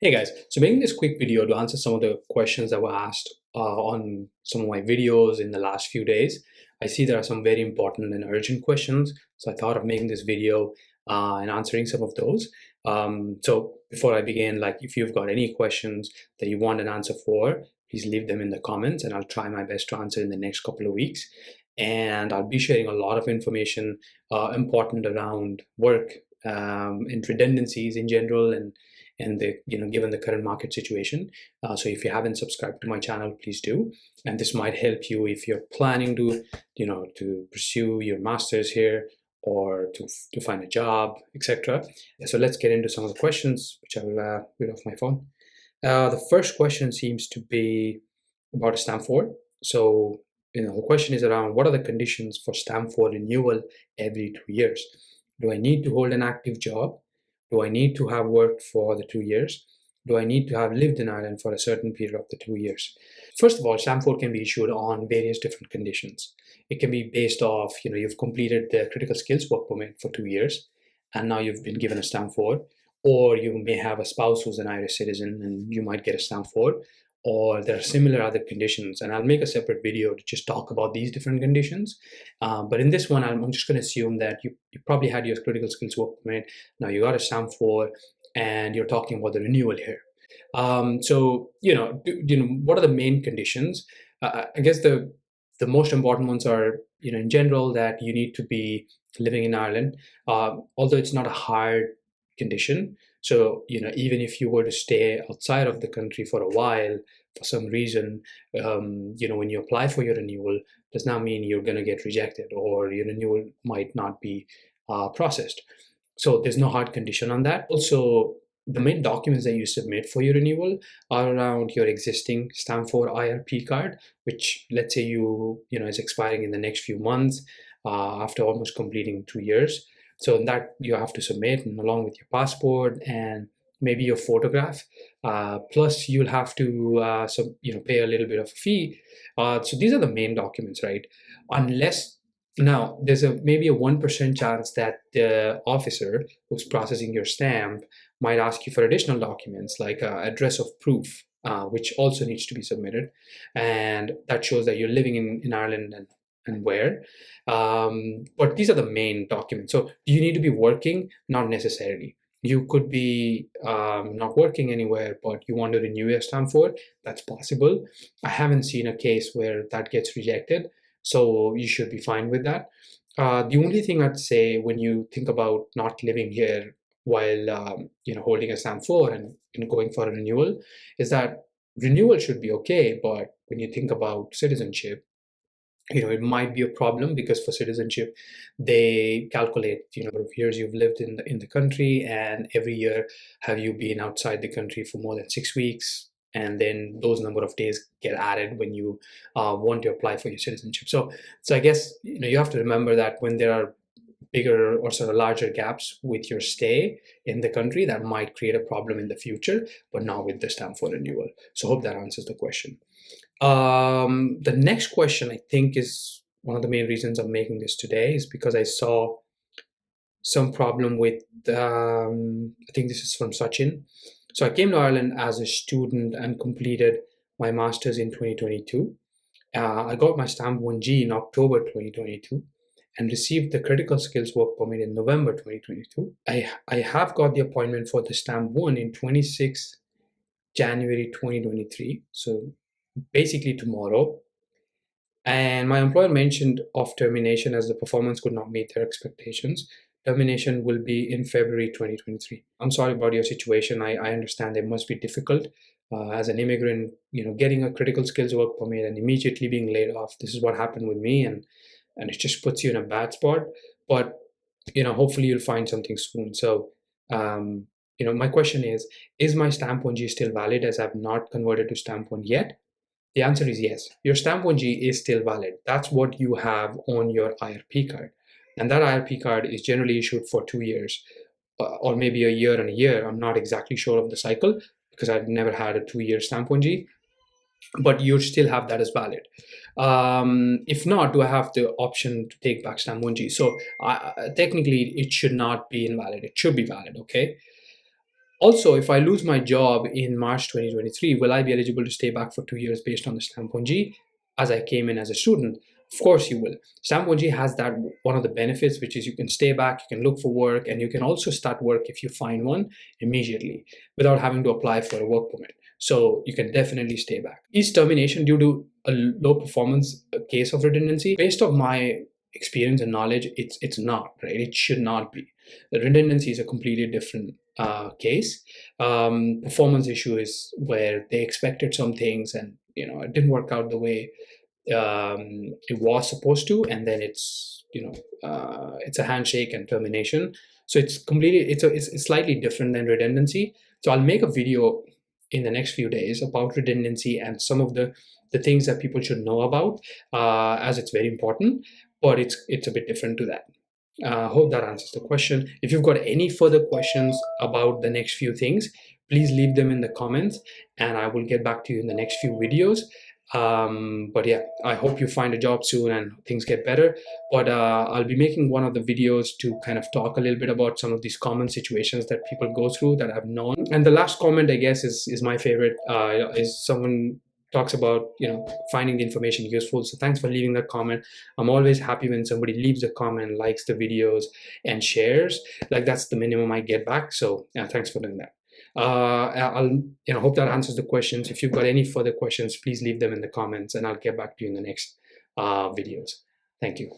Hey guys, so making this quick video to answer some of the questions that were asked on some of my videos in the last few days. I see there are some very important and urgent questions, so I thought of making this video and answering some of those. So before I begin, like if you've got any questions that you want an answer for, please leave them in the comments and I'll try my best to answer in the next couple of weeks. And I'll be sharing a lot of information important around work and redundancies in general and the given the current market situation. So if you haven't subscribed to my channel, please do. And this might help you if you're planning to to pursue your master's here or to find a job, etc. So let's get into some of the questions, which I'll read off my phone. The first question seems to be about a stamp 4. So the question is around what are the conditions for stamp 4 renewal every 2 years? Do I need to hold an active job? Do I need to have worked for the 2 years? Do I need to have lived in Ireland for a certain period of the 2 years? First of all, stamp 4 can be issued on various different conditions. It can be based off, you've completed the critical skills work permit for 2 years, and now you've been given a stamp 4, or you may have a spouse who's an Irish citizen and you might get a stamp 4, or there are similar other conditions. And I'll make a separate video to just talk about these different conditions. But in this one, I'm just going to assume that you probably had your critical skills work permit. Now you got a stamp 4 and you're talking about the renewal here. So, what are the main conditions? I guess the most important ones are, in general, that you need to be living in Ireland, although it's not a hard condition. So, even if you were to stay outside of the country for a while, for some reason, when you apply for your renewal, does not mean you're going to get rejected or your renewal might not be processed. So there's no hard condition on that. Also, the main documents that you submit for your renewal are around your existing stamp 4 IRP card, which let's say is expiring in the next few months after almost completing 2 years. So that you have to submit, and along with your passport and maybe your photograph. Plus, you'll have to pay a little bit of a fee. So these are the main documents, right? Unless now there's maybe a 1% chance that the officer who's processing your stamp might ask you for additional documents like address of proof, which also needs to be submitted, and that shows that you're living in Ireland and where. But these are the main documents. So do you need to be working? Not necessarily. You could be not working anywhere, but you want to renew your stamp 4. That's possible. I haven't seen a case where that gets rejected, so you should be fine with that. The only thing I'd say when you think about not living here while holding a stamp 4 and going for a renewal is that renewal should be okay, but when you think about citizenship, it might be a problem because for citizenship, they calculate number of years you've lived in the country, and every year have you been outside the country for more than 6 weeks, and then those number of days get added when you want to apply for your citizenship. So I guess you have to remember that when there are bigger or sort of larger gaps with your stay in the country, that might create a problem in the future, but not with the stamp 4 renewal. So hope that answers the question. The next question, I think, is one of the main reasons I'm making this today is because I saw some problem with, I think this is from Sachin. So I came to Ireland as a student and completed my master's in 2022. I got my stamp 1G in October 2022 and received the critical skills work permit in November 2022. I have got the appointment for the stamp 1 in 26 January 2023. So basically tomorrow. And my employer mentioned of termination as the performance could not meet their expectations. Termination will be in February 2023. I'm sorry about your situation. I understand it must be difficult as an immigrant, getting a critical skills work permit and immediately being laid off. This is what happened with me, and it just puts you in a bad spot. But hopefully you'll find something soon. So my question is my stamp 1G still valid, as I've not converted to stamp 1 yet? The answer is yes. Your stamp 1G is still valid. That's what you have on your IRP card. And that IRP card is generally issued for 2 years or maybe a year and a year. I'm not exactly sure of the cycle because I've never had a 2-year stamp 1G, but you still have that as valid. If not, do I have the option to take back stamp 1G? So technically, it should not be invalid. It should be valid, okay? Also, if I lose my job in March 2023, will I be eligible to stay back for 2 years based on the Stamp 1G as I came in as a student? Of course you will. Stamp 1G has that one of the benefits, which is you can stay back, you can look for work, and you can also start work if you find one immediately without having to apply for a work permit. So you can definitely stay back. Is termination due to a low performance case of redundancy? Based on my experience and knowledge, it's not, right? It should not be. The redundancy is a completely different case. Performance issue is where they expected some things and it didn't work out the way it was supposed to, and then it's a handshake and termination. So it's completely it's slightly different than redundancy. So I'll make a video in the next few days about redundancy and some of the things that people should know about, as it's very important, but it's a bit different to that. Hope that answers the question. If you've got any further questions about the next few things, please leave them in the comments and I will get back to you in the next few videos. But yeah, I hope you find a job soon and things get better. But I'll be making one of the videos to kind of talk a little bit about some of these common situations that people go through that I've known. And the last comment, I guess, is my favorite. Is someone talks about finding the information useful. So thanks for leaving that comment. I'm always happy when somebody leaves a comment, likes the videos, and shares. Like, that's the minimum I get back. So yeah, thanks for doing that. I'll hope that answers the questions. If you've got any further questions, please leave them in the comments and I'll get back to you in the next videos. Thank you.